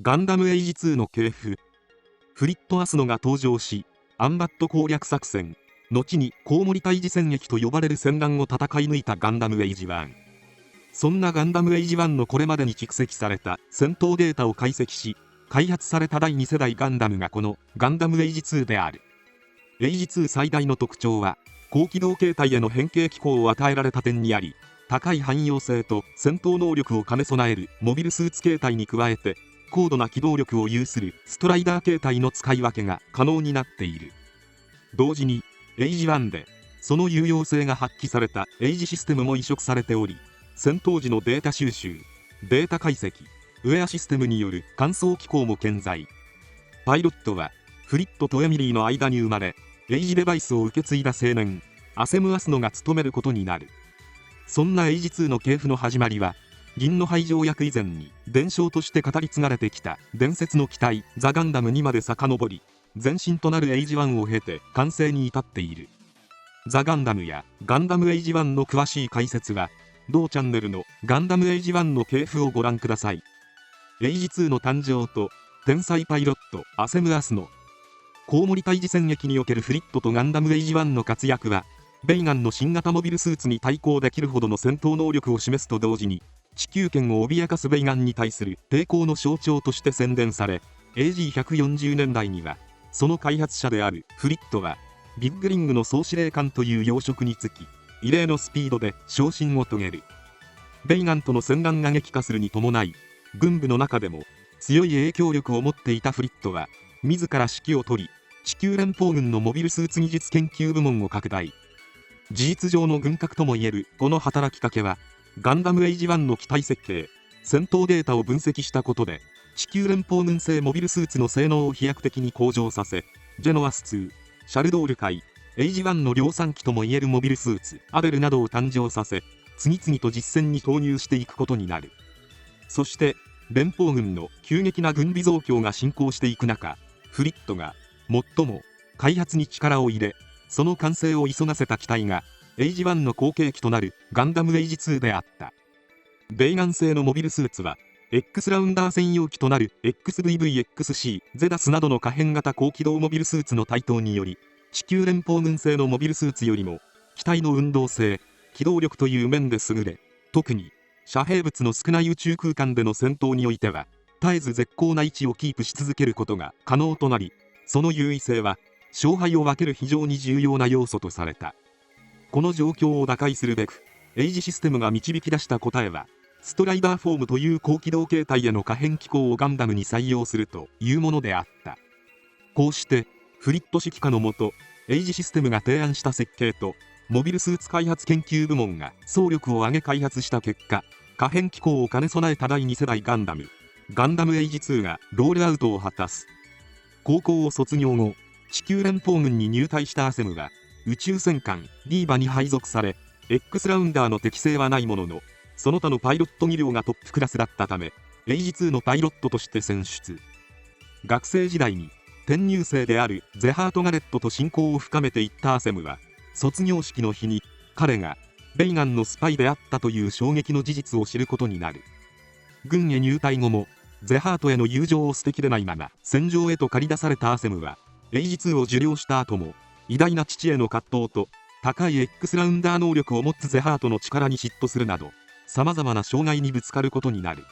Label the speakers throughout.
Speaker 1: ガンダムエイジ2の系譜。フリット・アスノが登場し、アンバット攻略作戦、後にコウモリ退治戦役と呼ばれる戦乱を戦い抜いたガンダムエイジ1。そんなガンダムエイジ1のこれまでに蓄積された戦闘データを解析し、開発された第2世代ガンダムがこのガンダムエイジ2である。エイジ2最大の特徴は、高機動形態への変形機構を与えられた点にあり、高い汎用性と戦闘能力を兼ね備えるモビルスーツ形態に加えて、高度な機動力を有するストライダー形態の使い分けが可能になっている。同時に、エイジ1でその有用性が発揮されたエイジシステムも移植されており、戦闘時のデータ収集、データ解析、ウェアシステムによる換装機構も健在。パイロットはフリットとエミリーの間に生まれ、エイジデバイスを受け継いだ青年アセム・アスノが務めることになる。そんなエイジ2の系譜の始まりは、銀の廃条約以前に伝承として語り継がれてきた伝説の機体ザ・ガンダムにまで遡り、前身となるエイジ1を経て完成に至っている。ザ・ガンダムやガンダムエイジ1の詳しい解説は、同チャンネルのガンダムエイジ1の系譜をご覧ください。エイジ2の誕生と天才パイロットアセム・アスノ。コウモリ退治戦役におけるフリットとガンダムエイジ1の活躍は、ベイガンの新型モビルスーツに対抗できるほどの戦闘能力を示すと同時に、地球圏を脅かすベイガンに対する抵抗の象徴として宣伝され、 AG140 年代にはその開発者であるフリットはビッグリングの総司令官という要職に就き、異例のスピードで昇進を遂げる。ベイガンとの戦乱が激化するに伴い、軍部の中でも強い影響力を持っていたフリットは自ら指揮を執り、地球連邦軍のモビルスーツ技術研究部門を拡大。事実上の軍拡ともいえるこの働きかけは、ガンダムエイジ1の機体設計、戦闘データを分析したことで、地球連邦軍製モビルスーツの性能を飛躍的に向上させ、ジェノアス2、シャルドール界、エイジ1の量産機ともいえるモビルスーツ、アベルなどを誕生させ、次々と実戦に投入していくことになる。そして、連邦軍の急激な軍備増強が進行していく中、フリットが最も開発に力を入れ、その完成を急がせた機体が、エイジ1の後継機となるガンダムエイジ2であった。ベイガン製のモビルスーツは、X ラウンダー専用機となる XVV-XC、ゼダスなどの可変型高機動モビルスーツの台頭により、地球連邦軍製のモビルスーツよりも、機体の運動性、機動力という面で優れ、特に、遮蔽物の少ない宇宙空間での戦闘においては、絶えず絶好な位置をキープし続けることが可能となり、その優位性は、勝敗を分ける非常に重要な要素とされた。この状況を打開するべく、エイジシステムが導き出した答えは、ストライダーフォームという高機動形態への可変機構をガンダムに採用するというものであった。こうして、フリット指揮下のもと、エイジシステムが提案した設計と、モビルスーツ開発研究部門が総力を挙げ開発した結果、可変機構を兼ね備えた第2世代ガンダムエイジ2がロールアウトを果たす。高校を卒業後、地球連邦軍に入隊したアセムは、宇宙戦艦ディーバに配属され、X ラウンダーの適性はないものの、その他のパイロット技量がトップクラスだったため、エイジ2のパイロットとして選出。学生時代に転入生であるゼハート・ガレットと親交を深めていったアセムは、卒業式の日に彼がベイガンのスパイであったという衝撃の事実を知ることになる。軍へ入隊後もゼハートへの友情を捨てきれないまま戦場へと駆り出されたアセムは、エイジ2を受領した後も偉大な父への葛藤と高い X ラウンダー能力を持つゼハートの力に嫉妬するなど、様々な障害にぶつかることになる。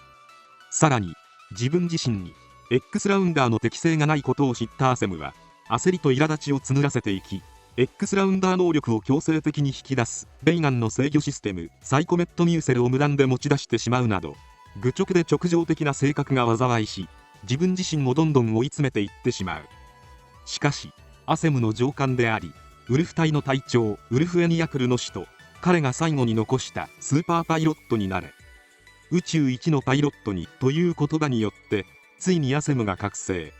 Speaker 1: さらに自分自身に X ラウンダーの適性がないことを知ったアセムは、焦りと苛立ちを募らせていき、X ラウンダー能力を強制的に引き出すベイガンの制御システムサイコメットミューセルを無断で持ち出してしまうなど、愚直で直情的な性格が災いし、自分自身もどんどん追い詰めていってしまう。しかしアセムの上官であり、ウルフ隊の隊長ウルフ・エニヤクルの死と、彼が最後に残したスーパーパイロットになれ、宇宙一のパイロットにという言葉によって、ついにアセムが覚醒。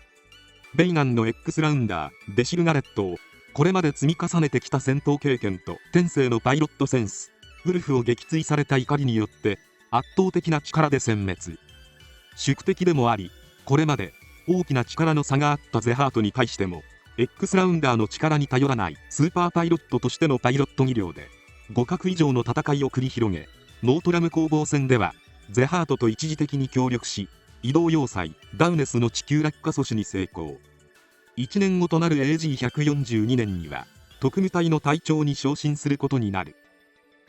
Speaker 1: ベイガンの X ラウンダーデシルガレットを、これまで積み重ねてきた戦闘経験と天性のパイロットセンス、ウルフを撃墜された怒りによって圧倒的な力で殲滅。宿敵でもあり、これまで大きな力の差があったゼハートに対しても、X ラウンダーの力に頼らないスーパーパイロットとしてのパイロット技量で互角以上の戦いを繰り広げ、ノートラム攻防戦ではゼハートと一時的に協力し、移動要塞ダウネスの地球落下阻止に成功。1年後となる AG142 年には特務隊の隊長に昇進することになる。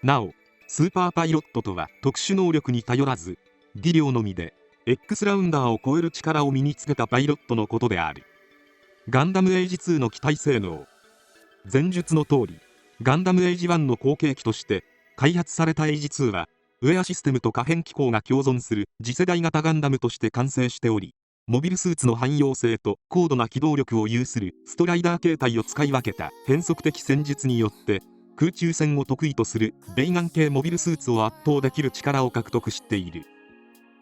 Speaker 1: なおスーパーパイロットとは特殊能力に頼らず技量のみで X ラウンダーを超える力を身につけたパイロットのことである。ガンダムエイジ2の機体性能。前述の通りガンダムエイジ1の後継機として開発されたエイジ2はウェアシステムと可変機構が共存する次世代型ガンダムとして完成しており、モビルスーツの汎用性と高度な機動力を有するストライダー形態を使い分けた変則的戦術によって空中戦を得意とするベイガン系モビルスーツを圧倒できる力を獲得している。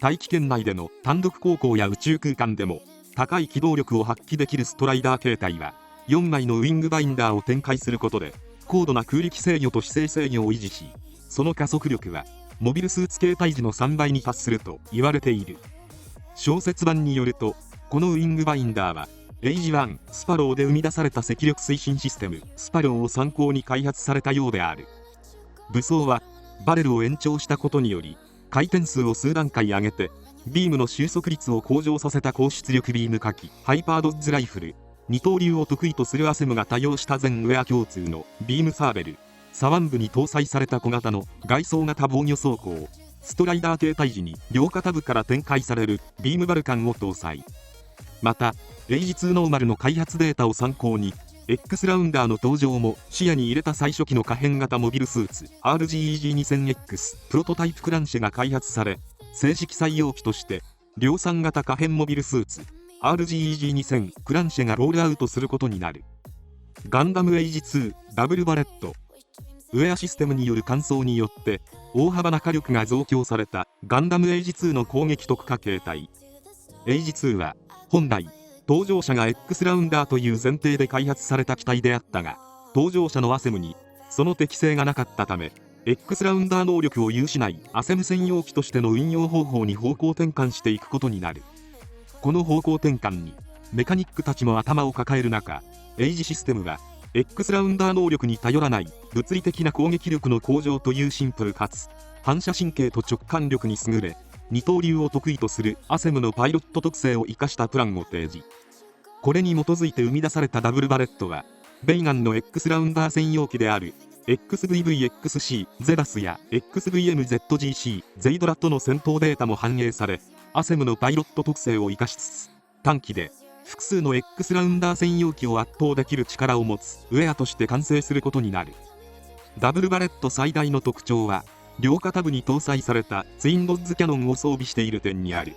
Speaker 1: 大気圏内での単独航行や宇宙空間でも高い機動力を発揮できるストライダー形態は4枚のウィングバインダーを展開することで高度な空力制御と姿勢制御を維持し、その加速力はモビルスーツ形態時の3倍に達すると言われている。小説版によるとこのウィングバインダーはエイジ1スパローで生み出された赤力推進システムスパローを参考に開発されたようである。武装はバレルを延長したことにより回転数を数段階上げてビームの収束率を向上させた高出力ビーム火器ハイパードッズライフル、二刀流を得意とするアセムが多用した全ウェア共通のビームサーベル、左腕部に搭載された小型の外装型防御装甲、ストライダー形態時に両肩部から展開されるビームバルカンを搭載。またエイジ2ノーマルの開発データを参考に X ラウンダーの登場も視野に入れた最初期の可変型モビルスーツ RGEG2000X プロトタイプクランシェが開発され、正式採用機として量産型可変モビルスーツ RGEG2000 クランシェがロールアウトすることになる。ガンダムエイジ2ダブルバレット。ウェアシステムによる換装によって大幅な火力が増強されたガンダムエイジ2の攻撃特化形態。エイジ2は本来搭乗者が X ラウンダーという前提で開発された機体であったが、搭乗者のアセムにその適性がなかったため X ラウンダー能力を有しないアセム専用機としての運用方法に方向転換していくことになる。この方向転換にメカニックたちも頭を抱える中、エイジシステムはX ラウンダー能力に頼らない物理的な攻撃力の向上というシンプルかつ反射神経と直感力に優れ、二刀流を得意とするアセムのパイロット特性を生かしたプランを提示。これに基づいて生み出されたダブルバレットはベイガンの X ラウンダー専用機である XVVXC ゼバスや XVMZGC ゼイドラとの戦闘データも反映され、アセムのパイロット特性を生かしつつ短期で複数の X ラウンダー専用機を圧倒できる力を持つウェアとして完成することになる。ダブルバレット最大の特徴は両肩部に搭載されたツインドッズキャノンを装備している点にある。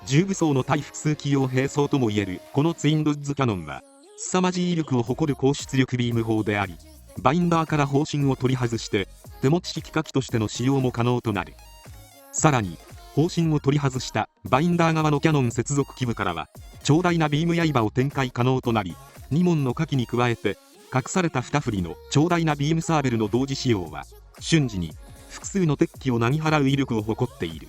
Speaker 1: 重武装の対複数機用兵装ともいえるこのツインドッズキャノンは凄まじい威力を誇る高出力ビーム砲であり、バインダーから砲身を取り外して手持ち式火器としての使用も可能となる。さらに砲身を取り外したバインダー側のキャノン接続基部からは長大なビーム刃を展開可能となり、2門の火器に加えて隠された2振りの長大なビームサーベルの同時使用は瞬時に複数の敵機をなぎ払う威力を誇っている。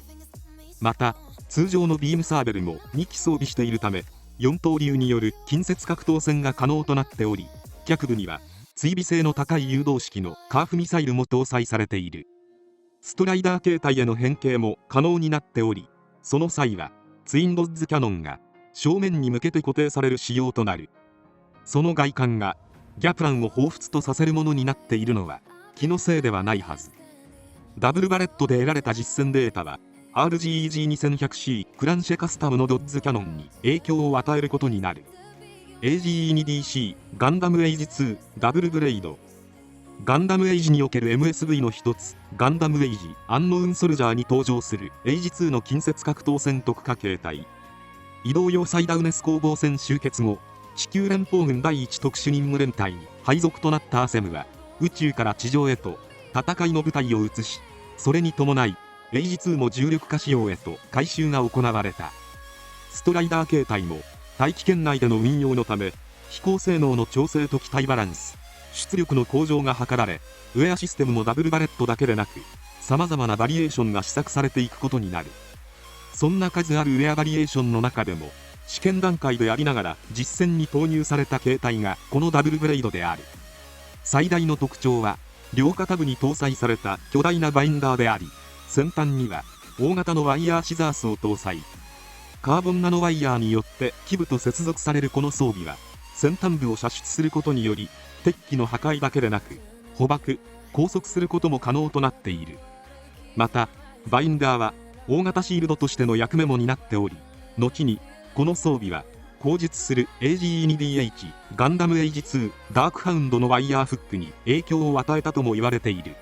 Speaker 1: また通常のビームサーベルも2機装備しているため4刀流による近接格闘戦が可能となっており、脚部には追尾性の高い誘導式のカーフミサイルも搭載されている。ストライダー形態への変形も可能になっており、その際はツインドッズキャノンが正面に向けて固定される仕様となる。その外観がギャプランを彷彿とさせるものになっているのは気のせいではないはず。ダブルバレットで得られた実戦データは RGEG2100C クランシェカスタムのドッズキャノンに影響を与えることになる。 AGE2DC ガンダムエイジ2ダブルブレイド。ガンダムエイジにおける MSV の一つガンダムエイジアンノウンソルジャーに登場するエイジ2の近接格闘戦特化形態。移動要塞ダウネス攻防戦終結後、地球連邦軍第1特殊任務連隊に配属となったアセムは宇宙から地上へと戦いの舞台を移し、それに伴いエイジ2も重力化仕様へと改修が行われた。ストライダー形態も大気圏内での運用のため飛行性能の調整と機体バランス、出力の向上が図られ、ウェアシステムもダブルバレットだけでなく様々なバリエーションが試作されていくことになる。そんな数あるウェアバリエーションの中でも試験段階でありながら実戦に投入された形態がこのダブルブレイドである。最大の特徴は両肩部に搭載された巨大なバインダーであり、先端には大型のワイヤーシザースを搭載。カーボンナノワイヤーによって基部と接続されるこの装備は、先端部を射出することにより敵機の破壊だけでなく捕獲・拘束することも可能となっている。またバインダーは大型シールドとしての役目も担っており、後にこの装備は後述する AGE2DH ガンダムエイジ2ダークハウンドのワイヤーフックに影響を与えたとも言われている。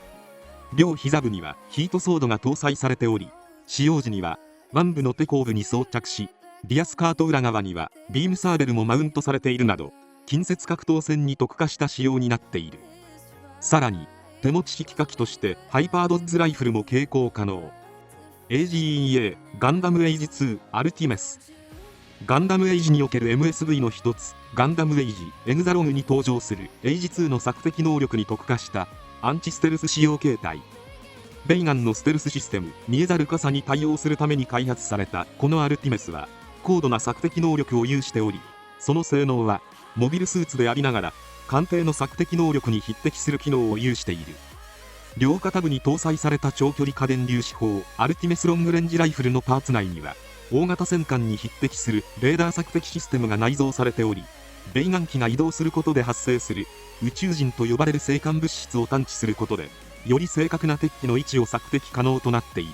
Speaker 1: 両膝部にはヒートソードが搭載されており、使用時には腕部の手後部に装着し、リアスカート裏側にはビームサーベルもマウントされているなど、近接格闘戦に特化した仕様になっている。さらに手持ち式火器としてハイパードッズライフルも携行可能。 AGEA ガンダムエイジ2アルティメス。ガンダムエイジにおける MSV の一つ、ガンダムエイジエグザログに登場するエイジ2の索敵能力に特化したアンチステルス仕様形態。ベイガンのステルスシステム見えざる傘に対応するために開発されたこのアルティメスは高度な索敵能力を有しており、その性能はモビルスーツでありながら艦艇の索敵能力に匹敵する機能を有している。両肩部に搭載された長距離家電粒子砲アルティメスロングレンジライフルのパーツ内には大型戦艦に匹敵するレーダー索敵システムが内蔵されており、ベイガン機が移動することで発生する宇宙人と呼ばれる星間物質を探知することでより正確な敵機の位置を索敵可能となっている。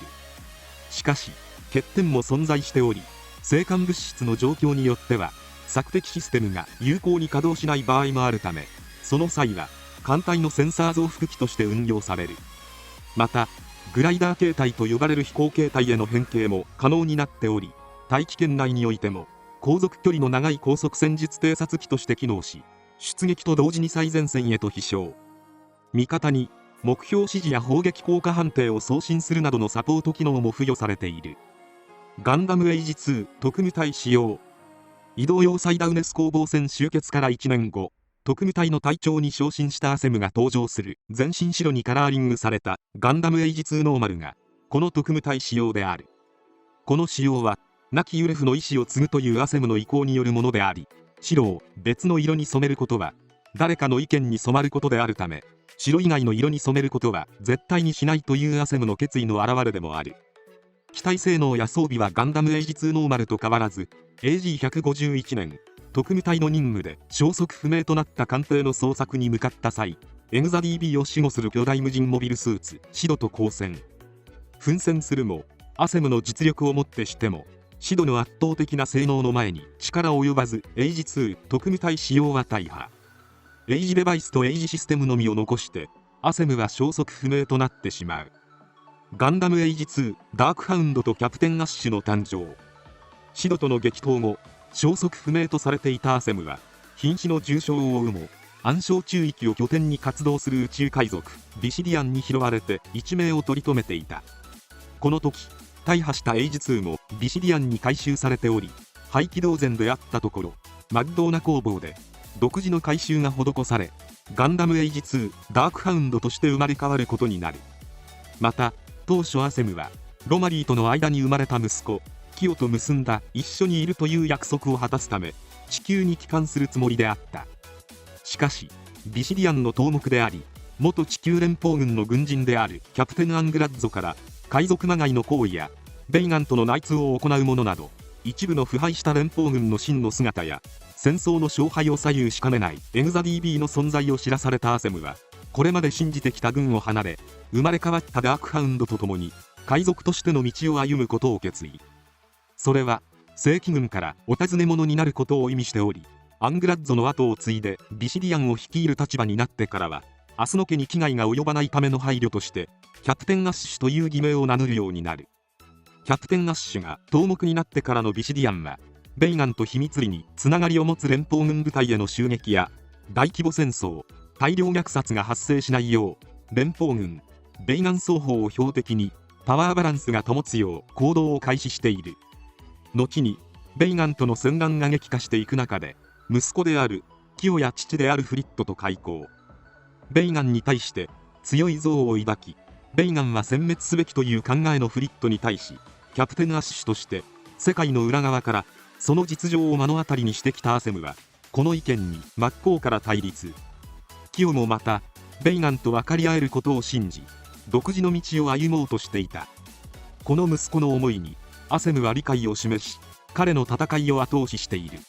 Speaker 1: しかし欠点も存在しており、星間物質の状況によっては索敵システムが有効に稼働しない場合もあるため、その際は艦隊のセンサー増幅器として運用される。またグライダー形態と呼ばれる飛行形態への変形も可能になっており、大気圏内においても航続距離の長い高速戦術偵察機として機能し、出撃と同時に最前線へと飛翔。味方に目標指示や砲撃効果判定を送信するなどのサポート機能も付与されている。ガンダムエイジ2特務隊仕様。移動用サイダウネス攻防戦終結から1年後、特務隊の隊長に昇進したアセムが登場する全身白にカラーリングされたガンダムエイジ2ノーマルがこの特務隊仕様である。この仕様は亡きウレフの意思を継ぐというアセムの意向によるものであり、白を別の色に染めることは誰かの意見に染まることであるため、白以外の色に染めることは絶対にしないというアセムの決意の表れでもある。機体性能や装備はガンダムエイジ2ノーマルと変わらず、 AG151 年特務隊の任務で消息不明となった艦艇の捜索に向かった際、エグザ DB を守護する巨大無人モビルスーツシドと交戦。奮戦するもアセムの実力をもってしてもシドの圧倒的な性能の前に力及ばず、エイジ2特務隊仕様は大破。エイジデバイスとエイジシステムのみを残してアセムは消息不明となってしまう。ガンダムエイジ2ダークハウンドとキャプテンアッシュの誕生。シドとの激闘後消息不明とされていたアセムは瀕死の重傷を負うも、暗礁中域を拠点に活動する宇宙海賊ビシディアンに拾われて一命を取り留めていた。この時大破したエイジ2もビシディアンに回収されており、廃棄同然であったところマッドーナ工房で独自の改修が施され、ガンダムエイジ2ダークハウンドとして生まれ変わることになる。また当初アセムはロマリーとの間に生まれた息子キヨと結んだ一緒にいるという約束を果たすため地球に帰還するつもりであった。しかしビシディアンの頭目であり元地球連邦軍の軍人であるキャプテン・アングラッゾから海賊まがいの行為やベイガンとの内通を行う者など、一部の腐敗した連邦軍の真の姿や戦争の勝敗を左右しかねないエグザ DB の存在を知らされたアセムは、これまで信じてきた軍を離れ生まれ変わったダークハウンドと共に海賊としての道を歩むことを決意。それは正規軍からお尋ね者になることを意味しており、アングラッゾの後を継いでビシディアンを率いる立場になってからは、アスノ家に危害が及ばないための配慮としてキャプテンアッシュという偽名を名乗るようになる。キャプテンアッシュが頭目になってからのビシディアンは、ベイガンと秘密裏につながりを持つ連邦軍部隊への襲撃や大規模戦争、大量虐殺が発生しないよう連邦軍ベイガン双方を標的にパワーバランスが保つよう行動を開始している。後にベイガンとの戦乱が激化していく中で、息子であるキヨや父であるフリットと開口。ベイガンに対して強い憎悪を抱き、ベイガンは殲滅すべきという考えのフリットに対し、キャプテンアッシュとして世界の裏側からその実情を目の当たりにしてきたアセムは、この意見に真っ向から対立。キヨもまたベイガンと分かり合えることを信じ、独自の道を歩もうとしていた。この息子の思いにアセムは理解を示し、彼の戦いを後押ししている。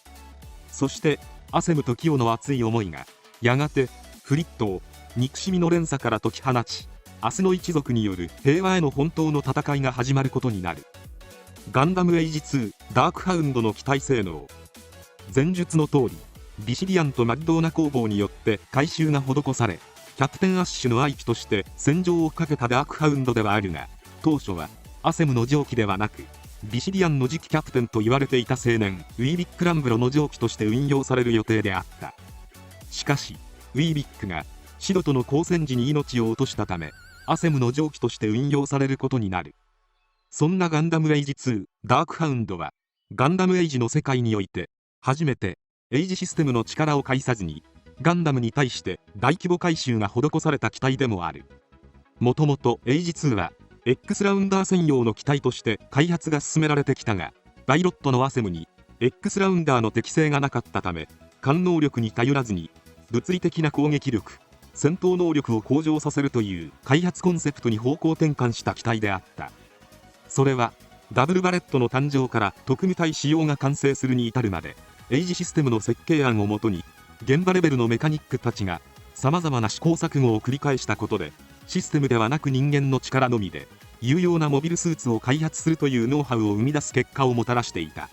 Speaker 1: そしてアセムとキヨの熱い思いがやがてフリットを憎しみの連鎖から解き放ち、明日の一族による平和への本当の戦いが始まることになる。ガンダムエイジ2ダークハウンドの機体性能。前述の通りビシリアンとマッドーナ工房によって改修が施され、キャプテンアッシュの愛機として戦場をかけたダークハウンドではあるが、当初はアセムの蒸気ではなくビシリアンの次期キャプテンと言われていた青年ウィービック・ランブロの蒸気として運用される予定であった。しかしウィービックがシドとの交戦時に命を落としたため、アセムの蒸気として運用されることになる。そんなガンダムエイジ2ダークハウンドはガンダムエイジの世界において初めてエイジシステムの力を介さずにガンダムに対して大規模改修が施された機体でもある。もともとエイジ2は X ラウンダー専用の機体として開発が進められてきたが、パイロットのアセムに X ラウンダーの適性がなかったため、艦能力に頼らずに物理的な攻撃力、戦闘能力を向上させるという開発コンセプトに方向転換した機体であった。それはダブルバレットの誕生から特務隊仕様が完成するに至るまで、エイジシステムの設計案をもとに現場レベルのメカニックたちがさまざまな試行錯誤を繰り返したことで、システムではなく人間の力のみで有用なモビルスーツを開発するというノウハウを生み出す結果をもたらしていた。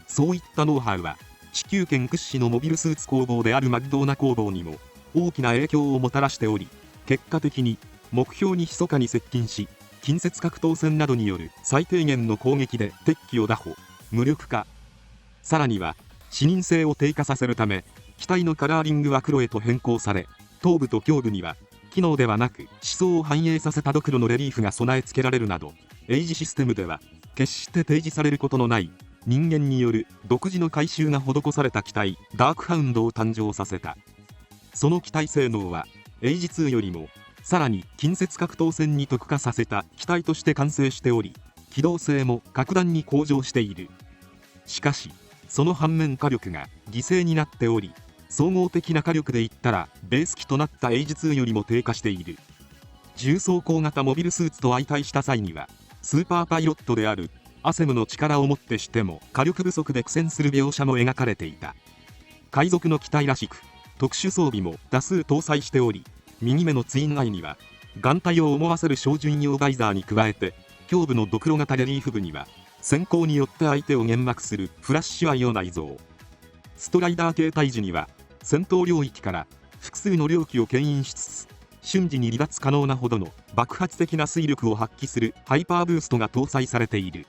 Speaker 1: そういったノウハウは地球圏屈指のモビルスーツ工房であるマッドーナ工房にも大きな影響をもたらしており、結果的に目標に密かに接近し、近接格闘戦などによる最低限の攻撃で敵機を打破、無力化、さらには視認性を低下させるため機体のカラーリングは黒へと変更され、頭部と胸部には機能ではなく思想を反映させたドクロのレリーフが備え付けられるなど、エイジシステムでは決して提示されることのない人間による独自の改修が施された機体ダークハウンドを誕生させた。その機体性能はエイジ2よりもさらに近接格闘戦に特化させた機体として完成しており、機動性も格段に向上している。しかしその反面火力が犠牲になっており、総合的な火力で言ったらベース機となったエイジ2よりも低下している。重装甲型モビルスーツと相対した際にはスーパーパイロットであるアセムの力をもってしても火力不足で苦戦する描写も描かれていた。海賊の機体らしく特殊装備も多数搭載しており、右目のツインアイには眼帯を思わせる照準用バイザーに加えて、胸部のドクロ型レリーフ部には閃光によって相手を幻惑するフラッシュアイを内蔵。ストライダー形態時には戦闘領域から複数の領域を牽引しつつ瞬時に離脱可能なほどの爆発的な推力を発揮するハイパーブーストが搭載されている。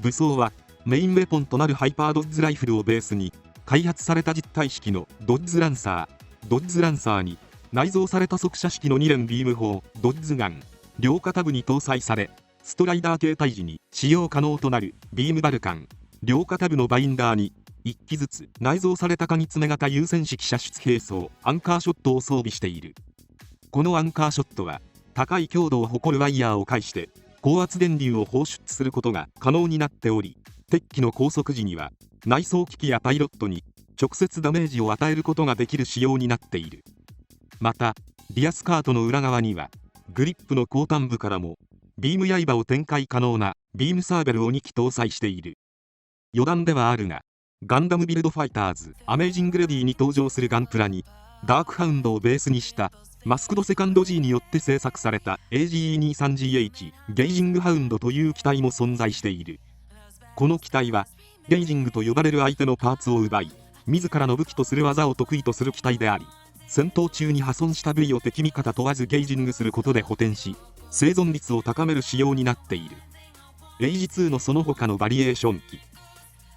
Speaker 1: 武装はメインウェポンとなるハイパードッズライフルをベースに開発された実体式のドッズランサーに内蔵された速射式の2連ビーム砲ドッズガン、両肩部に搭載され、ストライダー形態時に使用可能となるビームバルカン、両肩部のバインダーに1機ずつ内蔵された鍵爪型優先式射出兵装アンカーショットを装備している。このアンカーショットは高い強度を誇るワイヤーを介して高圧電流を放出することが可能になっており、敵機の拘束時には内装機器やパイロットに直接ダメージを与えることができる仕様になっている。またリアスカートの裏側にはグリップの後端部からもビーム刃を展開可能なビームサーベルを2機搭載している。余談ではあるが、ガンダムビルドファイターズアメージングレディに登場するガンプラにダークハウンドをベースにしたマスクドセカンド G によって製作された AGE23GH ゲイジングハウンドという機体も存在している。この機体はゲイジングと呼ばれる相手のパーツを奪い自らの武器とする技を得意とする機体であり、戦闘中に破損した部位を敵味方問わずゲイジングすることで補填し生存率を高める仕様になっている。エイジ2のその他のバリエーション機、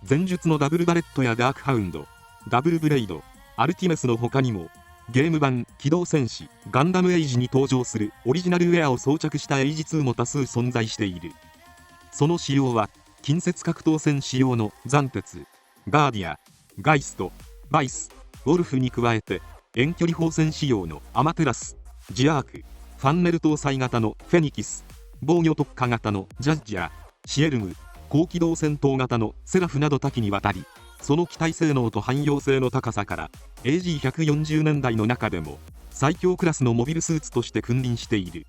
Speaker 1: 前述のダブルバレットやダークハウンド、ダブルブレイド、アルティメスの他にもゲーム版機動戦士ガンダムエイジに登場するオリジナルウェアを装着したエイジ2も多数存在している。その仕様は近接格闘戦仕様の斬鉄、ガーディア、ガイスト、バイス、ウォルフに加えて遠距離砲戦仕様のアマテラス、ジアーク、ファンネル搭載型のフェニキス、防御特化型のジャッジャー、シエルム、高機動戦闘型のセラフなど多岐にわたり、その機体性能と汎用性の高さから AG140 年代の中でも最強クラスのモビルスーツとして君臨している。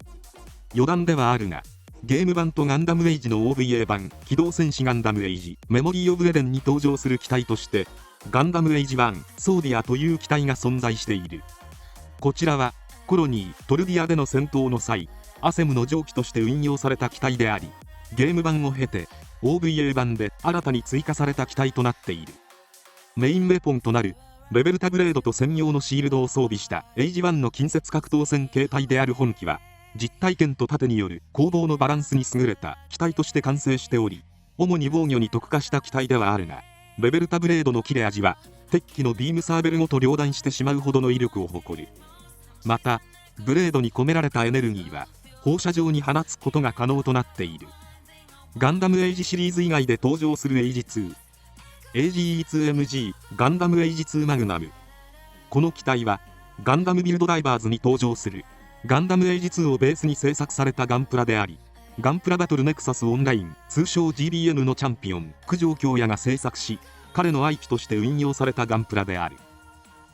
Speaker 1: 余談ではあるが、ゲーム版とガンダムエイジの OVA 版機動戦士ガンダムエイジメモリー・オブ・エデンに登場する機体としてガンダムエイジ1ソーディアという機体が存在している。こちらはコロニートルディアでの戦闘の際アセムの蒸気として運用された機体であり、ゲーム版を経て OVA 版で新たに追加された機体となっている。メインウェポンとなるレベルタブレードと専用のシールドを装備したエイジ1の近接格闘戦形態である本機は実体験と盾による攻防のバランスに優れた機体として完成しており、主に防御に特化した機体ではあるが、レベルタブレードの切れ味は敵機のビームサーベルごと両断してしまうほどの威力を誇る。またブレードに込められたエネルギーは放射状に放つことが可能となっている。ガンダムエイジシリーズ以外で登場するエイジ2 AGE2MG ガンダムエイジ2マグナム。この機体はガンダムビルドダイバーズに登場するガンダムエイジ2をベースに制作されたガンプラであり、ガンプラバトルネクサスオンライン通称 GBN のチャンピオン九条京也が制作し、彼の愛機として運用されたガンプラである。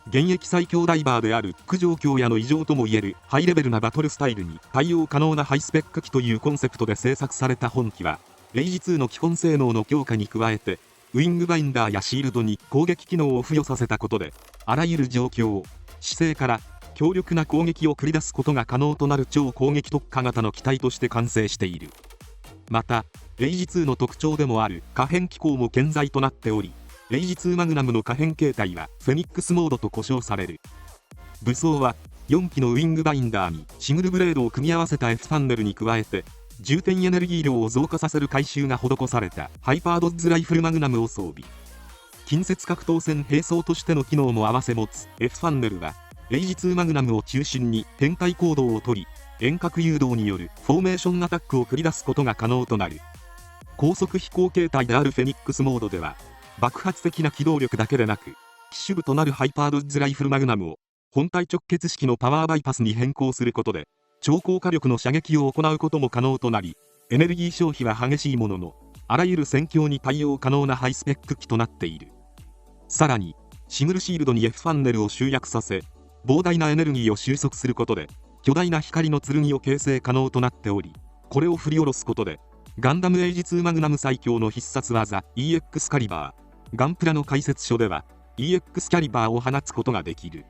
Speaker 1: 現役最強ダイバーである九条京也の異常ともいえるハイレベルなバトルスタイルに対応可能なハイスペック機というコンセプトで制作された本機はエイジ2の基本性能の強化に加えてウィングバインダーやシールドに攻撃機能を付与させたことで、あらゆる状況姿勢から強力な攻撃を繰り出すことが可能となる超攻撃特化型の機体として完成している。またエイジ2の特徴でもある可変機構も健在となっており、エイジ2マグナムの可変形態はフェニックスモードと呼称される。武装は4機のウィングバインダーにシグルブレードを組み合わせた F ファンネルに加えて充填エネルギー量を増加させる改修が施されたハイパードッズライフルマグナムを装備。近接格闘戦兵装としての機能も併せ持つ F ファンネルはエイジ2マグナムを中心に展開行動をとり、遠隔誘導によるフォーメーションアタックを繰り出すことが可能となる。高速飛行形態であるフェニックスモードでは爆発的な機動力だけでなく、機種部となるハイパードッズライフルマグナムを本体直結式のパワーバイパスに変更することで超高火力の射撃を行うことも可能となり、エネルギー消費は激しいもののあらゆる戦況に対応可能なハイスペック機となっている。さらにシグルシールドに F ファンネルを集約させ膨大なエネルギーを収束することで巨大な光の剣を形成可能となっており、これを振り下ろすことでガンダムエイジ2マグナム最強の必殺技 EX カリバー、ガンプラの解説書では EX キャリバーを放つことができる。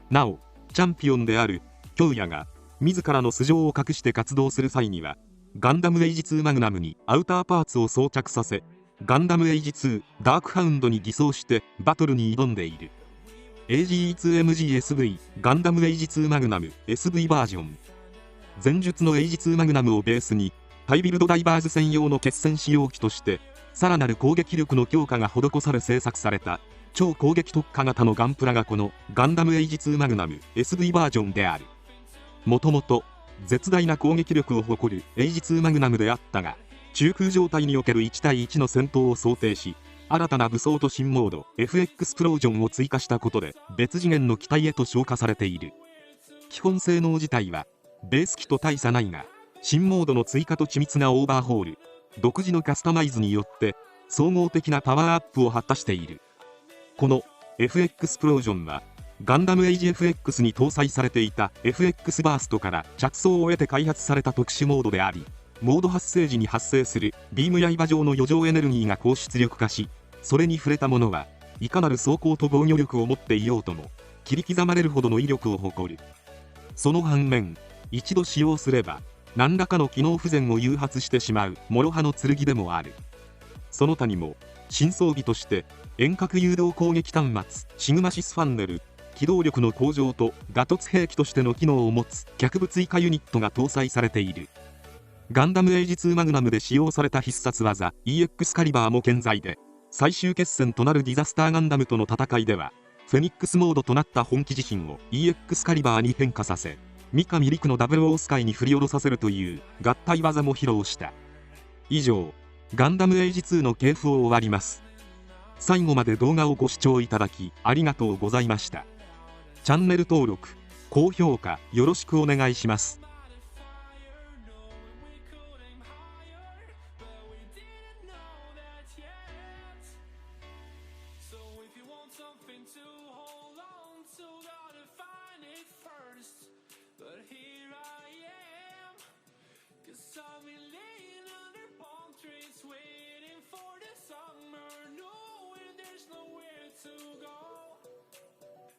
Speaker 1: なおチャンピオンである京也が自らの素性を隠して活動する際にはガンダムエイジ2マグナムにアウターパーツを装着させ、ガンダムエイジ2ダークハウンドに偽装してバトルに挑んでいる。 AGE2MGSV ガンダムエイジ2マグナム SV バージョン。前述のエイジ2マグナムをベースにハイビルドダイバーズ専用の決戦使用機としてさらなる攻撃力の強化が施され製作された超攻撃特化型のガンプラがこのガンダムエイジ2マグナム SV バージョンである。もともと絶大な攻撃力を誇るエイジ2マグナムであったが、中空状態における1対1の戦闘を想定し、新たな武装と新モード F エクスプロージョンを追加したことで別次元の機体へと昇華されている。基本性能自体はベース機と大差ないが、新モードの追加と緻密なオーバーホール、独自のカスタマイズによって総合的なパワーアップを果たしている。この F エクスプロージョンはガンダムエイジ FX に搭載されていた FX バーストから着想を得て開発された特殊モードであり、モード発生時に発生するビーム刃状の余剰エネルギーが高出力化し、それに触れたものはいかなる装甲と防御力を持っていようとも切り刻まれるほどの威力を誇る。その反面、一度使用すれば何らかの機能不全を誘発してしまう諸刃の剣でもある。その他にも新装備として遠隔誘導攻撃端末シグマシスファンネル、機動力の向上と打突兵器としての機能を持つ脚部追加ユニットが搭載されている。ガンダムエイジ2マグナムで使用された必殺技 EX カリバーも健在で、最終決戦となるディザスターガンダムとの戦いではフェニックスモードとなった本機自身を EX カリバーに変化させ、三上陸の00スカイに振り下ろさせるという合体技も披露した。以上、ガンダムエイジ2の系譜を終わります。最後まで動画をご視聴いただきありがとうございました。チャンネル登録、高評価よろしくお願いします。